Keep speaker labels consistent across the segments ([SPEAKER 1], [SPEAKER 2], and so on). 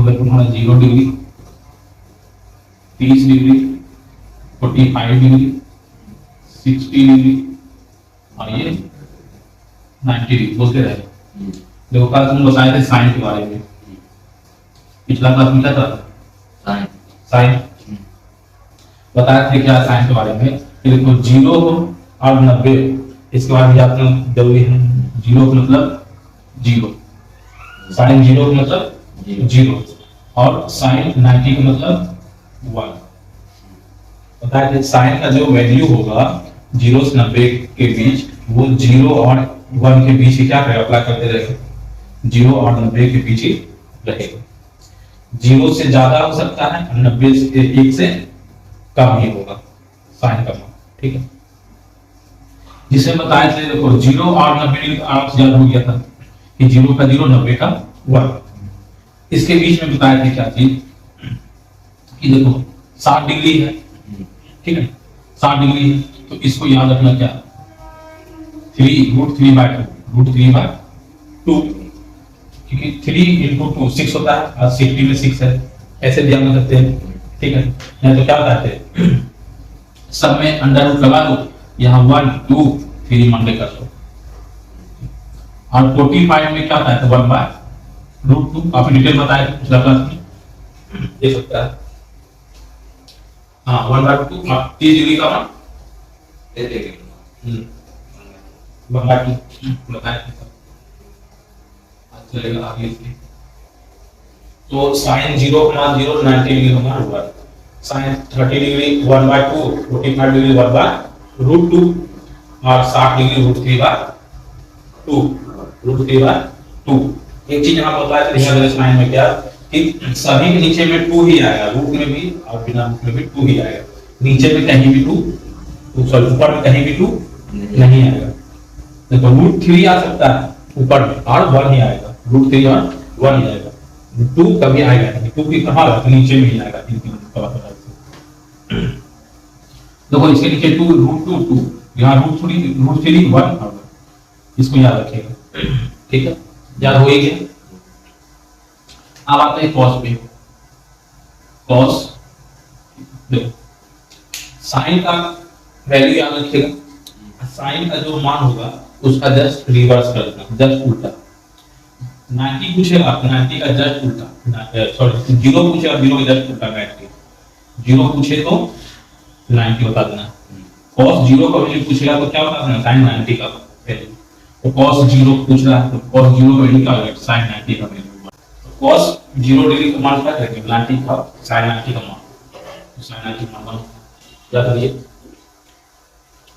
[SPEAKER 1] मतलब तुम्हारा 0 degree, 30 degree, 45 degree, 60 degree और ये 90 डिग्री बोलते रहे। देखो कल तुम बताए थे साइन के बारे में, पिछला क्लास में क्या था? साइन बताया थे क्या साइन के बारे में कि देखो 0 और 90 इसके बाद याद रखना जरूरी है। 0 का मतलब 0, साइन 0 का मतलब 0 और साइन 90 का मतलब 1। बताया थे साइन का जो वैल्यू होगा 0 से 90 के बीच वो 0 और 1 के बीच ही क्या करेगा? अप्लाई करते रहेगा। 0 और 90 के बीच ही रहेगा। 0 से ज्यादा हो सकता है और 90 से 1 से कम ही होगा साइन का मान, ठीक है। जिसे बताए थे देखो 0 और 90 डिग्री आराम से याद हो गया था कि 0 का 0, 90 का 1। इसके बीच में बताए थे क्या चीज कि देखो 60 डिग्री है, ठीक है, 60 डिग्री है तो इसको याद रखना क्या? 3√3/2 क्योंकि 3 × 2 6 होता है और 60 में 6 है, ऐसे ध्यान रख सकते हैं, ठीक है। नहीं तो क्या बताते हैं सब में अंडर रूट लगा दो, यहाँ 1 2 3 मंडे कर दो। और 45 में क्या बताया था? 1/√2 काफी डिटेल बताया था पिछला क्लास में, देख सकता है। हाँ 1/2 30 डिग्री का मान 1/2 बताया था। चलेगा आगे इसके तो साइन 0 का मान 0, 90 डिग्री का मान 1, साइन 30 डिग्री 1/2, 45 डिग्री 1/√2 और 60 डिग्री √3/2, √3/2। एक चीज यहाँ बताया था साइन में क्या कि सभी के नीचे में 2 ही आएगा, रूट में भी और बिना रूट में भी 2 ही आएगा। नीचे में कहीं भी 2, सॉरी ऊपर में कहीं भी 2 नहीं आएगा। देखो √3 आ सकता है ऊपर में और 1 ही आएगा, √3 और 1 ही आएगा, 2 कभी आएगा नहीं। 2 की कहाँ आएगा? नीचे में ही आएगा, 3 देखो इसके नीचे 2 √2 यहाँ √3 1 होगा, इसको याद रखिएगा, ठीक है, याद हो ही गया। अब आते हैं कॉस पे। कॉस देखो साइन का वैल्यू याद रखिएगा, साइन का जो मान होगा उसका जस्ट रिवर्स कर देना, जस्ट उल्टा। 90 पूछेगा 90 का जस्ट उल्टा, सॉरी 0 पूछेगा 0 का जस्ट उल्टा 90, 0 पूछे तो 90 बता देना। cos 0 का वैल्यू पूछेगा तो क्या बता देना? sin 90 का वैल्यू। तो cos 0 पूछ रहा है तो cos 0 का वैल्यू क्या होगा? sin 90 का वैल्यू। तो cos 0 डिग्री का मान क्या करेंगे? 90 का sin 90 का मान, तो sin 90 का मान क्या करिए?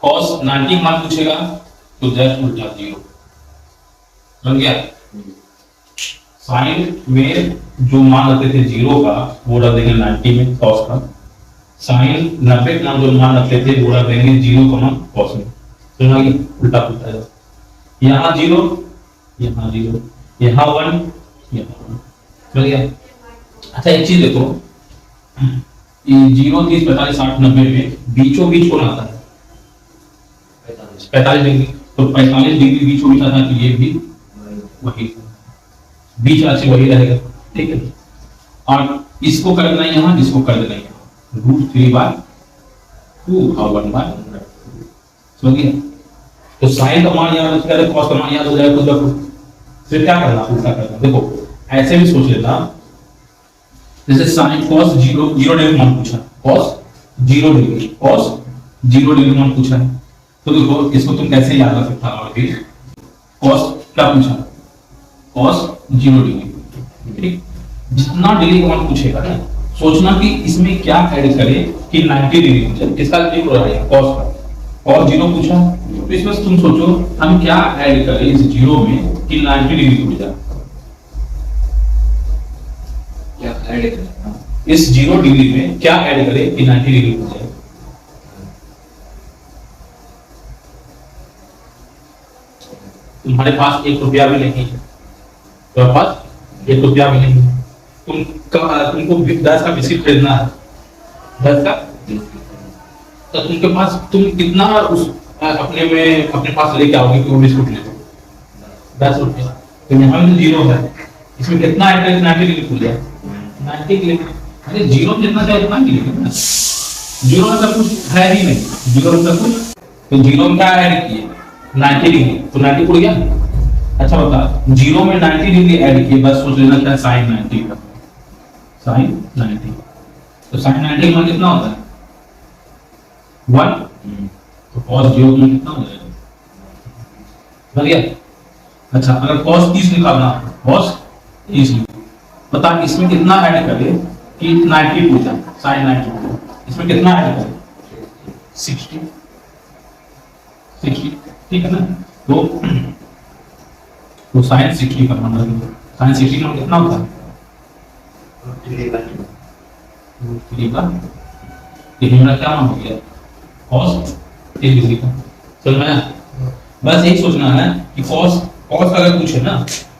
[SPEAKER 1] cos 90 का मान पूछेगा तो जस्ट उल्टा 0 बन गया। साइन में जो मान रखते थे 0 का वो रख देंगे 90 में cos का, साइन 90 का मान जो मान रखते थे वो रख देंगे 0 का मान cos में। तो यहाँ उल्टा पुल्टा है, यहाँ 0 यहाँ 0 यहाँ 1 यहाँ 1 बन गया। अच्छा एक चीज देखो, 0 30 45 60 90 में बीचों बीच कौन आता है? 45 डिग्री। तो 45 डिग्री बीचों बीच आता है, तो ये भी वही बीच राशि वही रहेगा, ठीक है। और इसको कर देना यहाँ, इसको कर देना यहाँ, √3/2 और 1/2 समझ गए। तो साइन का मान याद रखिएगा, cos का मान याद हो जाएगा तो फिर क्या करना? उल्टा करना। देखो ऐसे भी सोच लेना, जैसे साइन cos 0 डिग्री मान पूछा, cos 0 डिग्री मान पूछा है, तो देखो इसको तुम कैसे याद रख सकता हो? cos क्या पूछा? cos 0 डिग्री, ठीक। जितना डिग्री का मान पूछेगा ना, सोचना कि इसमें क्या ऐड करें कि 90 डिग्री पूछा, किसका डिग्री हो रहा है? cos का। cos 0 पूछा तो इसमें तुम सोचो हम क्या ऐड करें इस 0 में कि 90 डिग्री टूट जाए। क्या ऐड करें? इस 0 डिग्री में क्या ऐड करें कि 90 डिग्री टूट जाए? तुम्हारे पास 1 रुपया भी नहीं है, तुम्हारे पास 1 रुपया भी नहीं है, तुमको 10 का बिस्किट खरीदना है, 10 का, तो तुमके पास तुम कितना उस अपने पास लेके आओगे कि वो बिस्कुट ले लो? 10 रुपया। तो यहाँ में 0 है, इसमें कितना ऐड करके 90 डिग्री खुल जाए? 90 के लिए, अरे जीरो में जितना चाहिए उतना ही लिखेंगे ना, जीरो में सब कुछ है ही नहीं, जीरो में सब कुछ, तो जीरो में क्या ऐड किए 90 डिग्री, तो 90 उड़ गया। अच्छा बता, जीरो में 90 डिग्री ऐड किए, बस सोच लेना क्या साइन 90 का, साइन 90, तो साइन 90 में कितना होता है 1, तो cos 0 में कितना हो जाएगा, बन गया। अच्छा अगर cos 30 निकालना, cos 30 बता इसमें कितना ऐड करें कि 90 पूछा, साइन 90, इसमें कितना ऐड करें 60, ठीक है ना, तो साइन 60 का मान रखो, साइन 60 का कितना होता है 3 का, ये मेरा क्या मान हो गया cos 30 डिग्री का, समझ में आया। बस यही सोचना है कि cos अगर पूछे ना,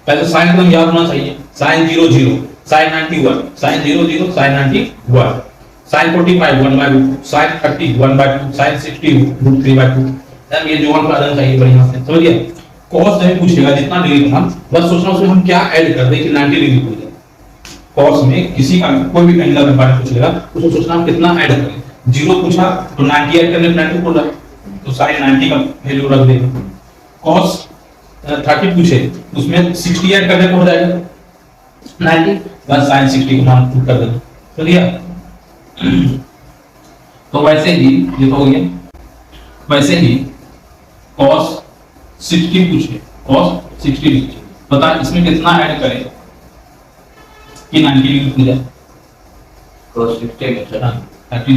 [SPEAKER 1] पहले साइन को याद होना चाहिए, sine 0 0, sine 91, sine 0 0, sine 91, sine 45 1/2, sine 30 1/2, sine 60 √3/2, अब ये जो का आना चाहिए बढ़िया से, समझ गया। cos में पूछेगा जितना डिग्री था, बस सोचना उसमें हम क्या ऐड कर दें कि 90 डिग्री हो जाए। cos में किसी का कोई भी एंगल के बारे में पूछेगा, उसको सोचना हम कितना ऐड करें, 0 पूछा तो 90 ऐड करने 90 बोला, तो साइन 90 का वैल्यू रख देंगे। cos 30 पूछे उसमें 60 ऐड करने को हो जाएगा 90, बस साइन 60 को मान पुट कर देना, समझ गया। तो वैसे ही ये तो हो गया, वैसे ही cos 60 पूछे, cos 60 पूछे, बता इसमें कितना ऐड करें कि 90 डिग्री हो जाए,
[SPEAKER 2] cos 60 का
[SPEAKER 1] 30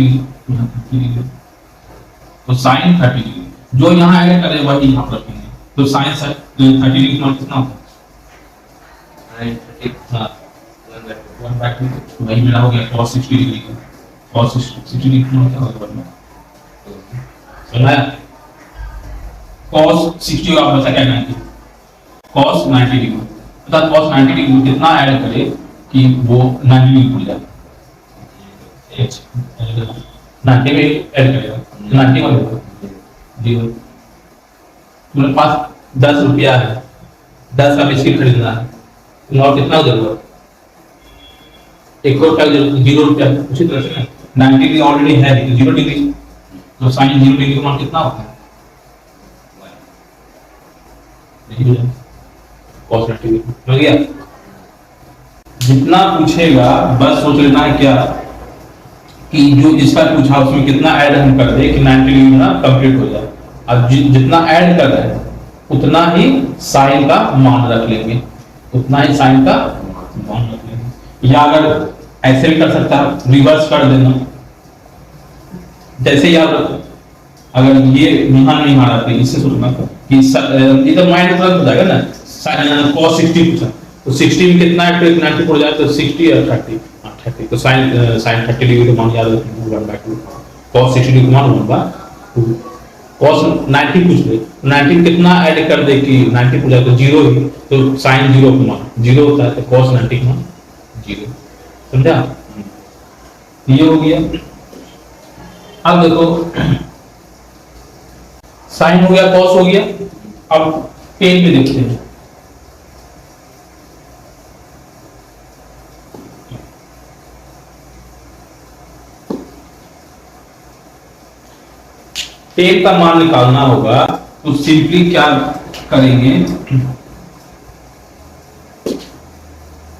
[SPEAKER 1] डिग्री, तो साइन 30 डिग्री जो यहाँ ऐड करें वही यहाँ पर रखेंगे, तो साइन 30 डिग्री का कितना होता है 1/2, वही मेरा हो गया cos 60 डिग्री का, cos 60 डिग्री का क्या होगा समझाया। cos 60 का बचा क्या 90, cos 90 डिग्री, अर्थात cos 90 डिग्री कितना ऐड करे कि वो 90 डिग्री हो जाए, 90 में ऐड करेगा 90 वाले को जीरो, तुम्हारे पास 10 रुपया है, 10 का बिस्किट खरीदना है, और कितना जरूरत 1 रुपया जरूरत, 0 रुपया, उसी तरह से 90 डिग्री ऑलरेडी है तो 0 डिग्री, तो साइन 0 डिग्री का मान कितना होता है cos 90 डिग्री, हो गया। जितना पूछेगा बस सोच लेना है क्या कि जो जिसका पूछा उसमें कितना ऐड हम कर दे कि 90 डिग्री ना कंप्लीट हो जाए, अब जितना ऐड कर रहे हैं उतना ही साइन का मान रख लेंगे, उतना ही साइन का मान रख लेंगे, या अगर ऐसे भी कर सकता है रिवर्स कर देना, जैसे याद रखो अगर ये यहाँ नहीं आ रहा तो इससे सोचना कि इधर माइनस हो जाएगा ना, cos 60 पूछा तो 60 में कितना ऐड करें 90 पड़ जाए तो 60 और 30, तो साइन 30 डिग्री का मान याद रखना 1/2, cos 60 डिग्री का मान 1/2, cos 90 पूछ ले 90 में कितना ऐड कर दे कि 90 पूछ जाए तो 0 ही, तो साइन 0 का मान 0 होता है, तो cos 90 का मान 0, समझा। ये हो गया। अब देखो साइन हो गया, cos हो गया, अब टेन में देखते हैं। टेन का मान निकालना होगा तो सिंपली क्या करेंगे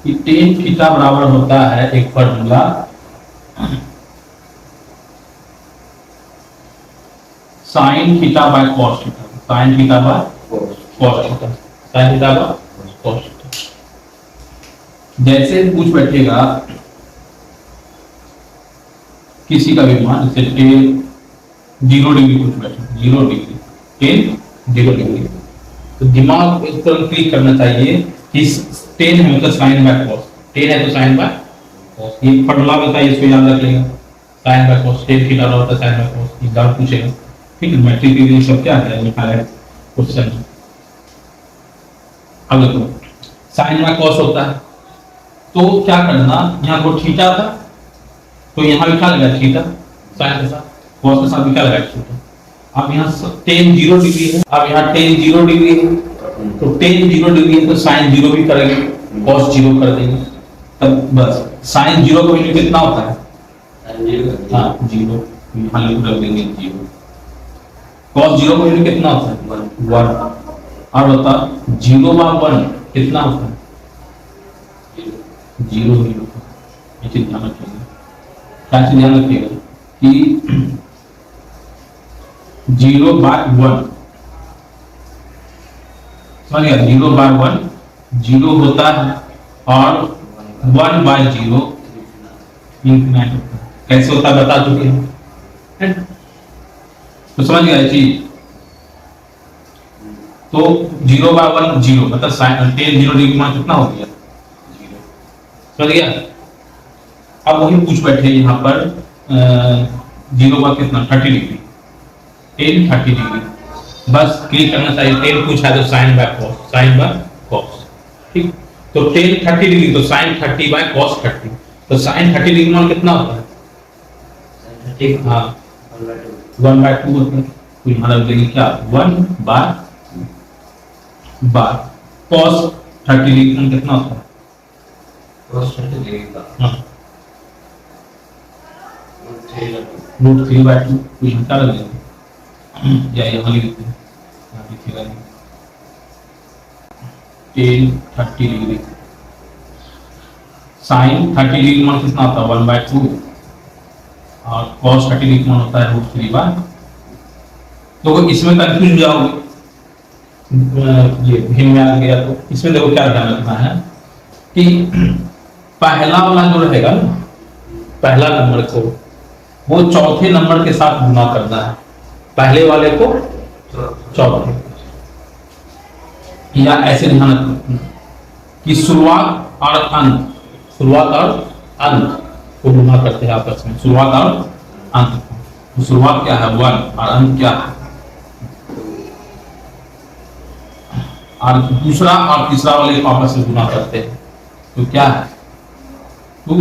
[SPEAKER 1] कि टेन थीटा बराबर होता है एक formula sine theta by cos theta, sine theta by cos theta, sine theta by cos theta. जैसे पूछ बैठेगा किसी का भी मान, जैसे टेन 0 डिग्री पूछ बैठे, 0 डिग्री, टेन 0 डिग्री, तो दिमाग इस पर क्लिक करना चाहिए कि टेन है मतलब साइन बाय कॉस, टेन है तो साइन बाय कॉस, ये फॉर्मूला बताइए, इसको याद रख लेगा, sine by cos, tan theta होता है साइन बाय कॉस, एग्जाम पूछेगा, ठीक है। मैट्रिक के लिए सब क्या है लिखा है क्वेश्चन। अब देखो साइन बाय कॉस होता है तो क्या करना, यहाँ को थीटा था तो यहाँ भी क्या लगा थीटा, साइन के साथ कॉस के साथ भी क्या लगा थीटा। अब यहाँ टेन 0 डिग्री है, अब यहाँ टेन 0 डिग्री है, तो टेन 0 डिग्री है तो साइन 0 भी करेंगे, कॉस 0 कर देंगे, तब बस साइन जीरो का वैल्यू कितना होता है? हाँ
[SPEAKER 2] हाँ
[SPEAKER 1] जीरो, यहाँ रख देंगे जीरो। कॉस जीरो का वैल्यू कितना होता है? 1। और बता 0/1 कितना होता है? 0 ही होता है। ये चीज ध्यान रखिएगा। क्या चीज ध्यान रखिएगा कि 0/1 समझ गया? 0/1 0 होता है और 1/0 इंफिनाइट होता है। कैसे होता है बता चुके हैं, तो समझ गया ये चीज। तो 0/1 0 मतलब साइन 10 0 डिग्री मान कितना हो गया? 0। समझ गया? अब वही पूछ बैठे यहाँ पर 0 का कितना 30 डिग्री, 10 30 डिग्री। बस क्लिक करना चाहिए। 10 पूछा तो sine by cos, sine by cos. ठीक, तो 10 30 डिग्री तो साइन 30 बाय कॉस 30। तो साइन 30 डिग्री मान कितना होता है?
[SPEAKER 2] ठीक
[SPEAKER 1] हाँ 1/2 होता है। तो यहाँ रख देंगे क्या 1/2 कॉस 30 डिग्री मान कितना होता है?
[SPEAKER 2] cos 30 डिग्री का
[SPEAKER 1] हाँ √3/2। तो यहाँ क्या रख देंगे या यहाँ लिख देते हैं, यहाँ लिखिएगा 10 30 डिग्री साइन 30 डिग्री मान कितना होता है? 1/2 और cos 30 डिग्री मान होता है √3/2। तो इसमें कंफ्यूज हो जाओगे, ये भिन्न में आ गया। तो इसमें देखो क्या ध्यान रखना है कि पहला वाला जो रहेगा ना, पहला नंबर को वो चौथे नंबर के साथ गुना करना है, पहले वाले को चौथे। या ऐसे ध्यान रखना कि शुरुआत और अंत, शुरुआत और अंत को गुना करते हैं आपस में, शुरुआत और अंत। तो शुरुआत क्या है 1 और अंत क्या है, और दूसरा और तीसरा वाले को आपस में गुना करते हैं तो क्या है 2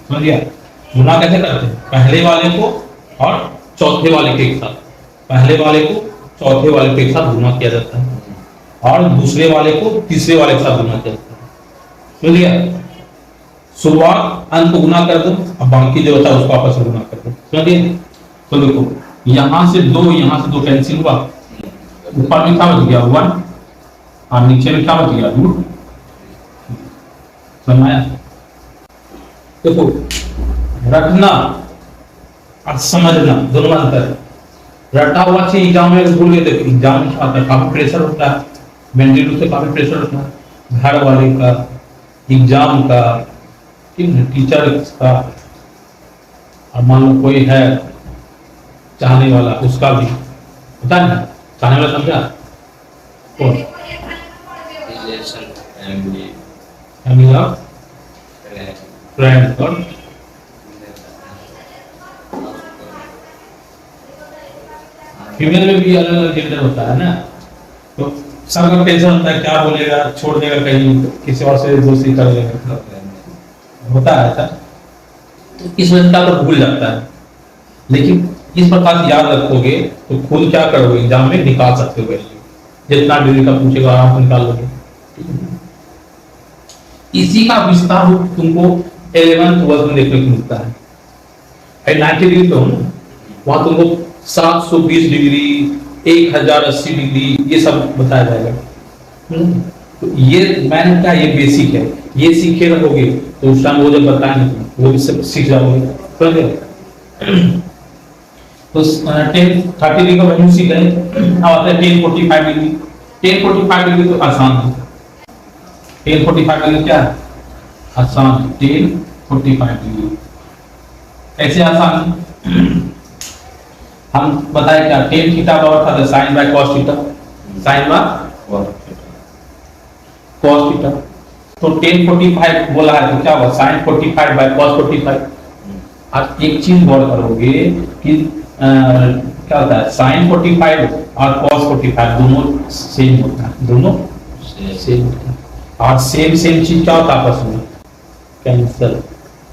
[SPEAKER 1] समझ गया? गुना कैसे करते हैं? पहले वाले को और चौथे वाले के साथ, पहले वाले को चौथे वाले के साथ गुना किया जाता है और दूसरे वाले को तीसरे वाले के साथ गुना किया जाता है। समझ गया? शुरुआत अंत को गुना कर दो और बाकी जो बचा उसको आपस में गुना कर दो। समझ गए? तो देखो यहाँ से 2 यहाँ से 2 कैंसिल हुआ, ऊपर में क्या बच गया 1 और नीचे में क्या बच गया 2। समझ आया? देखो रखना और समझना दोनों में अंतर। रटा हुआ चीज एग्जाम में भूल गए, देखो एग्जाम में आता है काफी प्रेशर होता है, मेंटली रूप से काफी प्रेशर होता है, घर वाले का, एग्जाम का, टीचर का, और मान लो कोई है चाहने वाला उसका भी होता है ना। चाहने वाला समझा? और
[SPEAKER 2] रिलेशन फैमिली
[SPEAKER 1] फैमिली और फ्रेंड और फीमेल में भी अलग अलग जेंडर होता है ना। तो सबका टेंशन होता है क्या बोलेगा, छोड़ देगा कहीं, किसी और से दोस्ती कर लेगा, होता है ऐसा। तो इस वजह का तो भूल जाता है, लेकिन इस प्रकार से याद रखोगे तो खुद क्या करोगे एग्जाम में निकाल सकते हो वैल्यू, जितना डिग्री का पूछेगा आराम से निकाल लोगे। इसी का विस्तार रूप तुमको 11th 12th में देखने को मिलता है। 90 डिग्री तो वहां तुमको 720 डिग्री 1080 डिग्री ये सब बताया जाएगा। तो ये मैंने कहा ये बेसिक है, ये सीखे रहोगे तो उस टाइम वो जब बताएंगे वो भी सब सीख जाओगे। समझ गए? तो 10 30 डिग्री का वैल्यू सीख गए। अब आता है 10 45 डिग्री। 10 45 डिग्री तो आसान है। 10 45 डिग्री क्या है? आसान। 10 45 डिग्री कैसे आसान है? हम बताए क्या 10 थीटा का अर्थ था sine by cos theta, sine by cos theta. तो 10 45 बोला है तो क्या होगा साइन 45 बाय कॉस 45। आप एक चीज गौर करोगे कि क्या होता है साइन 45 और कॉस 45 दोनों सेम होता है, दोनों सेम होता है। और सेम सेम चीज क्या होता है आपस में? कैंसिल।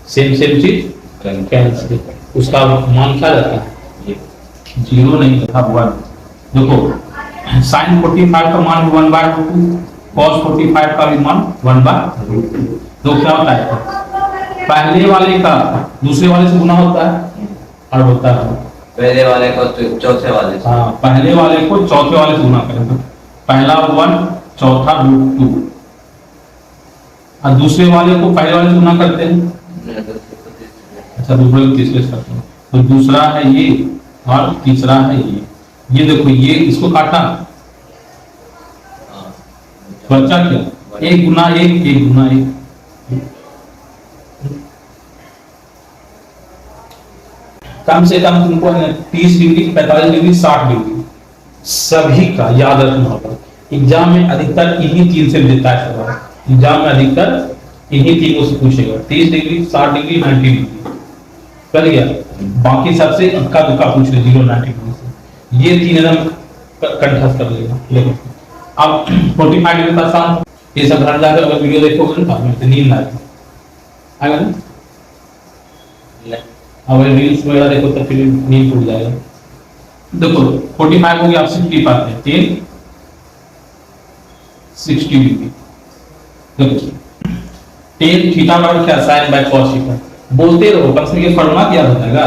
[SPEAKER 1] सेम सेम चीज कैंसिल। उसका मान क्या रहता है? 0 नहीं तथा 1। देखो साइन 45 का मान 1/2 cos 45 का भी मान 1/√2। तो क्या होता है, पहले वाले का दूसरे वाले से गुना होता है और होता है,
[SPEAKER 2] पहले वाले को तो चौथे वाले से।
[SPEAKER 1] हाँ पहले वाले को चौथे वाले से गुना करेंगे, पहला 1 चौथा √2, और दूसरे वाले को पहले वाले से गुना करते हैं, अच्छा दूसरे को तीसरे से करते हैं, तो दूसरा है ये और तीसरा है ये देखो ये इसको काटा, बचा क्या, 1 गुना 1 1 गुना 1, कम से कम तुमको 30 डिग्री 45 डिग्री 60 डिग्री सभी का याद रखना होगा। एग्जाम में अधिकतर इन्हीं 3 से मिलता है सवाल, एग्जाम में अधिकतर इन्हीं 3 से पूछेगा, 30 डिग्री 60 डिग्री 90 डिग्री कर गया, बाकी सबसे इक्का दुक्का पूछ ले 0 90 डिग्री से, ये 3 एकदम कंठस्थ कर लेगा। देखो अब 45 डिग्री का आसान, ये सब ध्यान रखकर अगर वीडियो देखोगे ना तो नींद आएगा ना, अगर रील्स वगैरह देखो तो फिर नींद टूट जाएगा। देखो 45 हो गया, आप 60 पाते हैं, 10 60 डिग्री, देखो 10 थीटा बराबर क्या, sin बाय cos थीटा, बोलते रहो बस में, ये फॉर्मूला याद हो जाएगा,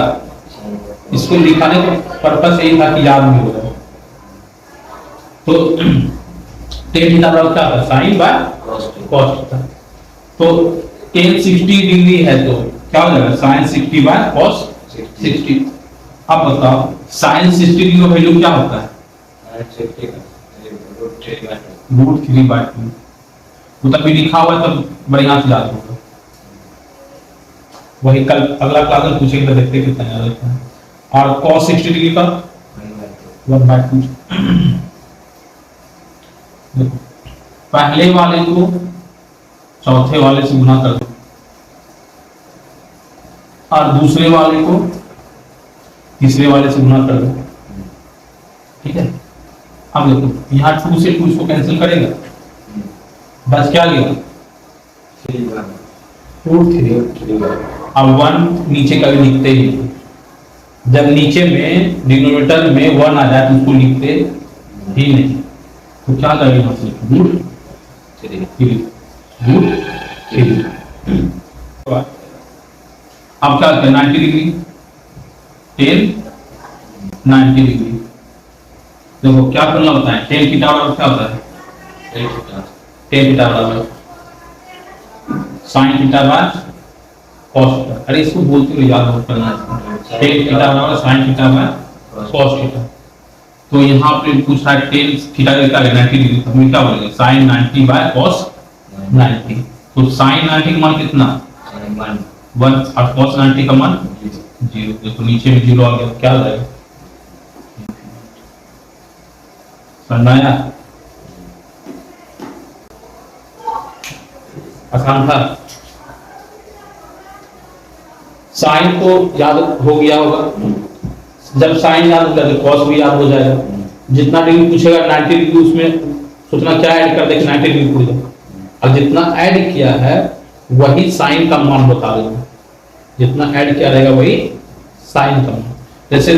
[SPEAKER 1] इसको लिखाने का पर्पस यही था कि याद नहीं होगा। तो 10 थीटा बराबर क्या होता है, sin बाय cos थीटा, तो 10 60 डिग्री है तो क्या हो जाएगा, sin 60 बाय cos 60। अब बताओ sin 60 डिग्री का वैल्यू क्या होता है, √3/2, तो तभी लिखा हुआ है तब बढ़िया से याद होगा। वही कल अगला क्लास में पूछेंगे तो देखते कितना याद रहता है। और cos 60 डिग्री का 1/2, देखो पहले वाले को चौथे वाले से गुना कर दो और दूसरे वाले को तीसरे वाले से गुना कर दो, ठीक है। अब देखो यहाँ 2 से 2 इसको कैंसिल करेगा, बस क्या गया √3। अब 1 नीचे कभी लिखते ही नहीं, जब नीचे में डिनोमिनेटर में 1 आ जाए तो उसको लिखते ही नहीं, तो क्या करेगा √3। अब क्या होता है 90 डिग्री 10 90 डिग्री, देखो क्या करना होता है, 10 थीटा बराबर क्या होता है, 10 थीटा बराबर sin theta by cos theta, अरे इसको बोलते हुए याद मत करना है, 10 थीटा बराबर sin theta by cos theta. तो यहाँ पे पूछ रहा है 10 थीटा का 90 डिग्री, तो हम क्या बोलेंगे sin 90 बाय cos 90, तो sin 90 का मान कितना 1 और cos 90 का मान 0, देखो नीचे में 0 आ गया, क्या हो जाएगा, समझाया, आसान था। साइन को याद हो गया होगा, जब साइन याद हो गया तो कॉस भी याद हो जाएगा, जितना डिग्री पूछेगा 90 डिग्री उसमें सोचना क्या ऐड कर देगा 90 डिग्री पूछ जाएगा, और जितना ऐड किया है वही साइन का मान बता देगा, जितना ऐड किया रहेगा वही साइन का मान। जैसे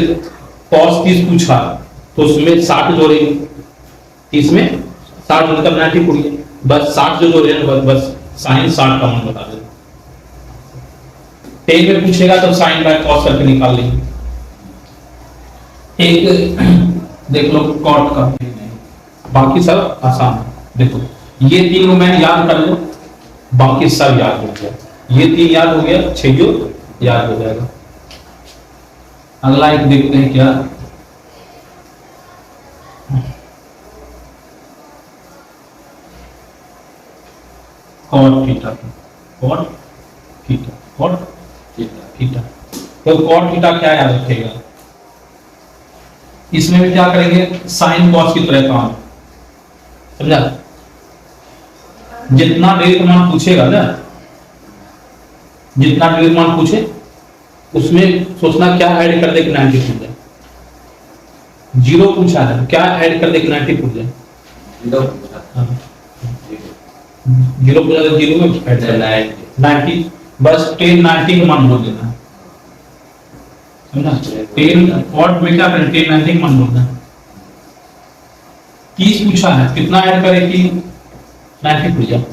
[SPEAKER 1] cos 30 पूछा तो उसमें 60 जोड़ेंगे, 30 में 60 जोड़ने का 90 पूछ गया, बस 60 जो जोड़ेंगे बस साइन 60 का मान बता देगा। 10 में पूछेगा तो साइन बाय कॉस करके निकाल लेंगे। एक देख लो कॉट का, बाकी सब आसान है। देखो ये 3 को मैं याद कर लो, बाकी सब याद हो गया, ये 3 याद हो गया, 6 याद हो जाएगा। अगला एक देखते हैं क्या, cot theta, cot theta, cot theta. तो कॉट थीटा क्या याद रखेगा, इसमें भी क्या करेंगे साइन कॉस की तरह काम, समझा। जितना डिग्री का मान पूछेगा ना, जितना डिग्री का मान पूछे उसमें सोचना क्या ऐड कर दे कि 90 पूछ जाए। 0 पूछा है क्या ऐड कर दे कि 90 पूछ जाए, 0 पूछा तो 0 में ऐड करना है 90, बस 10 90 का मान बोल देना, समझा। 10 कॉट में क्या करें 10 90 का मान बोलना है। 30 पूछा है कितना ऐड करे कि 90 पूछ जाओ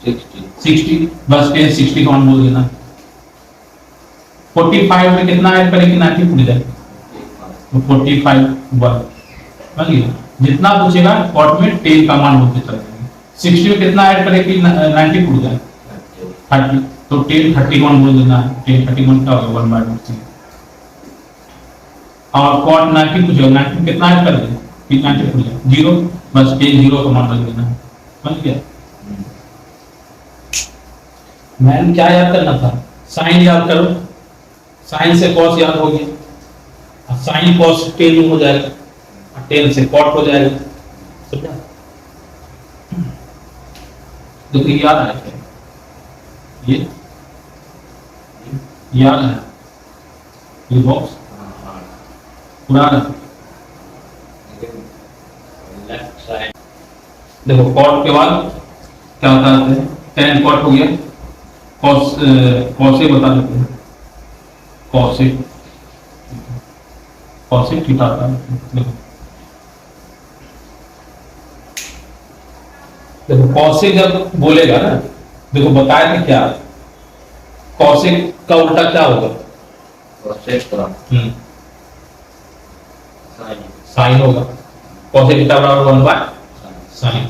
[SPEAKER 2] 60
[SPEAKER 1] 60 बस टेन 60 का 1 बोल देना 45 में कितना ऐड करेंगे 90 पूछ जाए तो 45 1 समझिए जितना पूछेगा शॉर्ट में 10 का मान होते चल जाएंगे 60 में कितना ऐड करेंगे 90 पूछ जाए 30 तो 10 31 बोल देना 10 31 क्या होगा 1 बाय 2 और कॉट 90 पूछेगा 90 में कितना ऐड कर दें फिर 90 पूछ जाए 0 बस 10 0 का मान रख देना समझ गया मैंने क्या याद करना था साइन याद करो साइन से कॉस याद हो गया साइन कॉस 10 हो जाएगा 10 से कॉट हो जाएगा समझा देखो ये याद आया ये याद है ये बॉक्स पुराना
[SPEAKER 2] लेफ्ट साइड
[SPEAKER 1] देखो कॉट के बाद क्या होता है 10 कॉट हो गया कॉस कॉसे बता देते हैं कॉसे कॉसे थीटा आता है देखो कॉसे जब बोलेगा ना देखो बताया कि क्या कॉसे का उल्टा क्या होगा
[SPEAKER 2] कोसेक का साइन
[SPEAKER 1] साइन होगा कॉसे थीटा बराबर 1 बाय साइन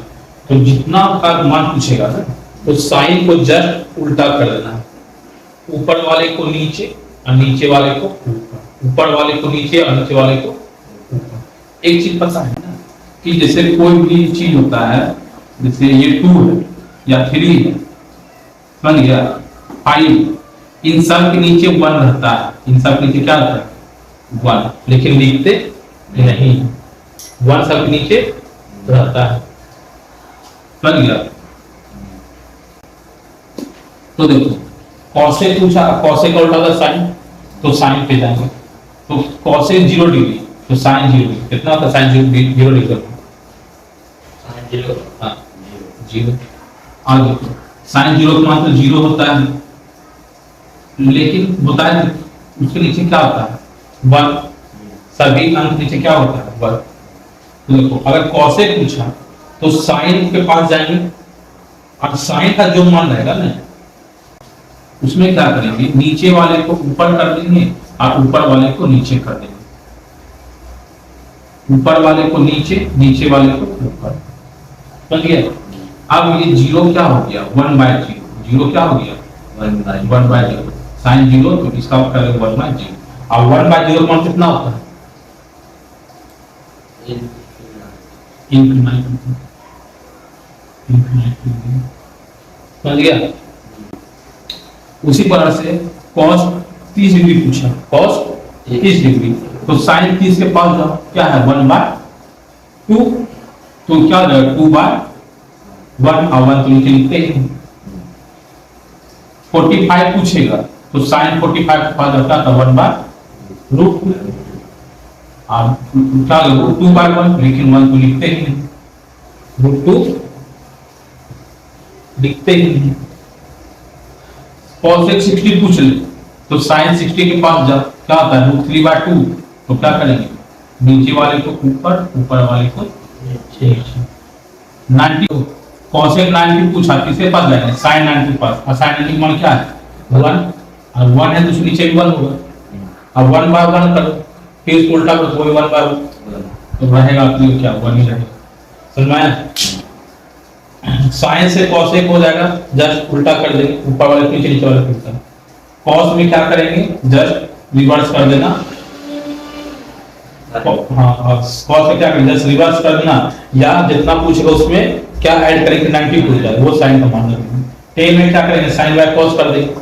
[SPEAKER 1] तो जितना का मान पूछेगा ना तो साइन को जस्ट उल्टा कर देना है ऊपर वाले को नीचे और नीचे वाले को ऊपर ऊपर वाले को नीचे और नीचे वाले को ऊपर एक चीज पता है ना कि जैसे कोई भी चीज होता है जैसे ये 2 है या 3 है समझ गया 5 इन सब के नीचे 1 रहता है इन सब के नीचे क्या रहता है 1 लेकिन लिखते नहीं 1 सब के नीचे रहता है समझ गया तो देखो कॉसे पूछा कॉसे का उल्टा था साइन तो साइन पे जाएंगे तो कॉसे 0 डिग्री तो साइन 0 डिग्री कितना होता है साइन 0 डिग्री
[SPEAKER 2] साइन 0
[SPEAKER 1] हाँ 0 आगे देखो साइन 0 का मतलब 0 होता है लेकिन बताया उसके नीचे क्या होता है 1 सभी अंक नीचे क्या होता है 1 तो देखो अगर कॉसे पूछा तो साइन के पास जाएंगे और साइन का जो मान रहेगा ना उसमें क्या करेंगे नीचे वाले को ऊपर कर देंगे और ऊपर वाले को नीचे कर देंगे ऊपर वाले को नीचे नीचे वाले को ऊपर समझ गया अब ये 0 क्या हो गया 1 बाय 0 क्या हो गया 1 बाय 0 साइन 0 तो इसका करेंगे 1 बाय 0 और 1 बाय 0 मान कितना होता है इंफिनिट समझ गया उसी तरह से cos 30 डिग्री पूछा cos 30 डिग्री तो sin 30 के पास जाओ क्या है 1 बाय 2 तो क्या हो जाएगा 2 बाय 1 और 1 तो नीचे लिखते हैं 45 पूछेगा तो sin 45 के पास जाता था 1 बाय रूट और क्या रूट 2 बाय 1 लेकिन 1 तो लिखते ही नहीं रूट 2 लिखते ही नहीं cos 60 पूछ ले तो sin 60 के पास जा क्या होता है रूट 3 बाय 2 तो क्या करेंगे नीचे वाले को ऊपर ऊपर वाले को नीचे 90 cos 90 पूछा किसके पास जाएंगे sin 90 पास और sin 90 मान क्या है 1 और 1 है तो उसके नीचे भी 1 होगा अब 1 बाय 1 करो फिर इसको उल्टा करो तो 1 बाय 1 तो रहेगा अपने क्या 1 ही रहेगा समझ में आया साइन से cos हो जाएगा जस्ट उल्टा कर देंगे ऊपर वाले नीचे नीचे वाले उल्टा cos में क्या करेंगे जस्ट रिवर्स कर देना हाँ cos में क्या करेंगे जस्ट रिवर्स कर देना या जितना पूछेगा उसमें क्या ऐड करेंगे 90 पूछ जाए वो साइन का मान रखेंगे टेन में क्या करेंगे साइन बाय cos कर देंगे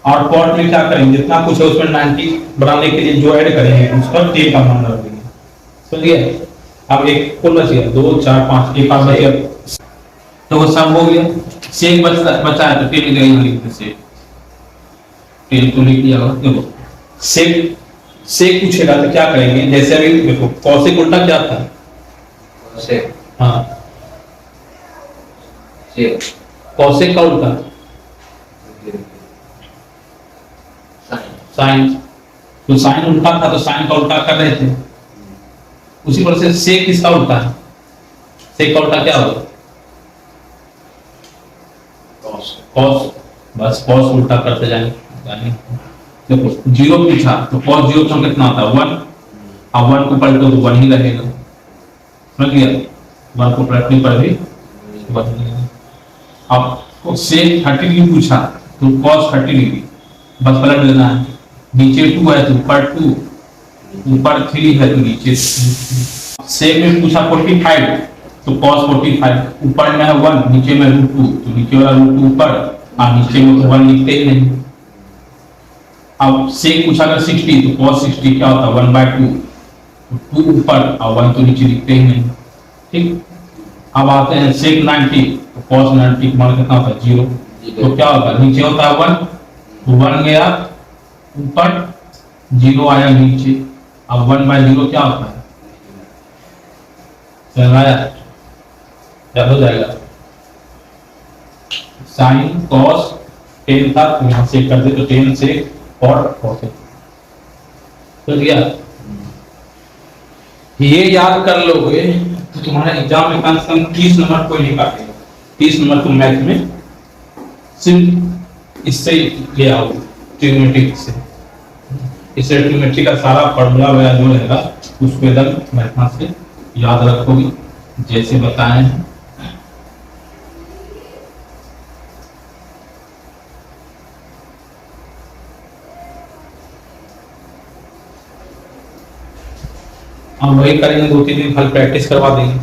[SPEAKER 1] और cot में क्या करेंगे जितना पूछेगा उसमें 90 बनाने के लिए जो ऐड करेंगे उसका टेन का मान रख देंगे समझिए अब एक कुल बच गया 2 4 5 एक 5 बच गया तो वो सब हो गया सेक बचा है तो टेन गई लिखते से टेन तो लिख दिया देखो सेक सेक पूछेगा तो क्या करेंगे जैसे अभी देखो कॉसेक उल्टा क्या था
[SPEAKER 2] कोसेक
[SPEAKER 1] हाँ
[SPEAKER 2] सेक
[SPEAKER 1] कॉसेक का उल्टा
[SPEAKER 2] साइन
[SPEAKER 1] साइन तो साइन उल्टा था तो साइन का उल्टा कर रहे थे उसी तरह से सेक किसका उल्टा है सेक का उल्टा क्या होगा कॉस, बस कॉस उल्टा करते जाएंगे। देखो जीरो पूछा तो कॉस जीरो का कितना होता है 1, अब 1 को पलटो तो 1 ही रहेगा, समझ गया। 1 को पलटने पर भी 1 ही रहेगा। अब से 30 डिग्री पूछा तो कॉस 30 डिग्री बस पलट देना है, नीचे 2 है तो ऊपर 2, ऊपर 3 है तो नीचे 3। सेक में पूछा 45 तो cos 45, ऊपर में है 1, नीचे में √2 तो नीचे वाला √2 ऊपर और नीचे में 1 लिखते ही नहीं। अब सेक पूछा अगर 60 तो cos 60 क्या होता है 1/2, तो 2 ऊपर और 1 तो नीचे लिखते ही नहीं, ठीक। अब आते हैं सेक 90 तो cos 90 मान कितना होता है 0, तो क्या होता है नीचे होता है 1 तो 1 गया ऊपर, 0 आया नीचे, अब 1/0 क्या होता है, चलाया क्या हो जाएगा, साइन कॉस 10 था तो यहाँ से कर दे तो 10 से और cos तो गया। ये याद कर लोगे तो तुम्हारा एग्जाम में कम से कम 30 नंबर कोई नहीं काटेगा। 30 नंबर तुम मैथ में सिर्फ इससे ले आओ, ट्रिग्नोमेट्री से। इससे ट्रिग्नोमेट्री का सारा फॉर्मूला वगैरह जो रहेगा उसको एकदम मैथ से याद रखोगे जैसे बताए हैं। हम वही करेंगे, 2-3 दिन कल प्रैक्टिस करवा देंगे।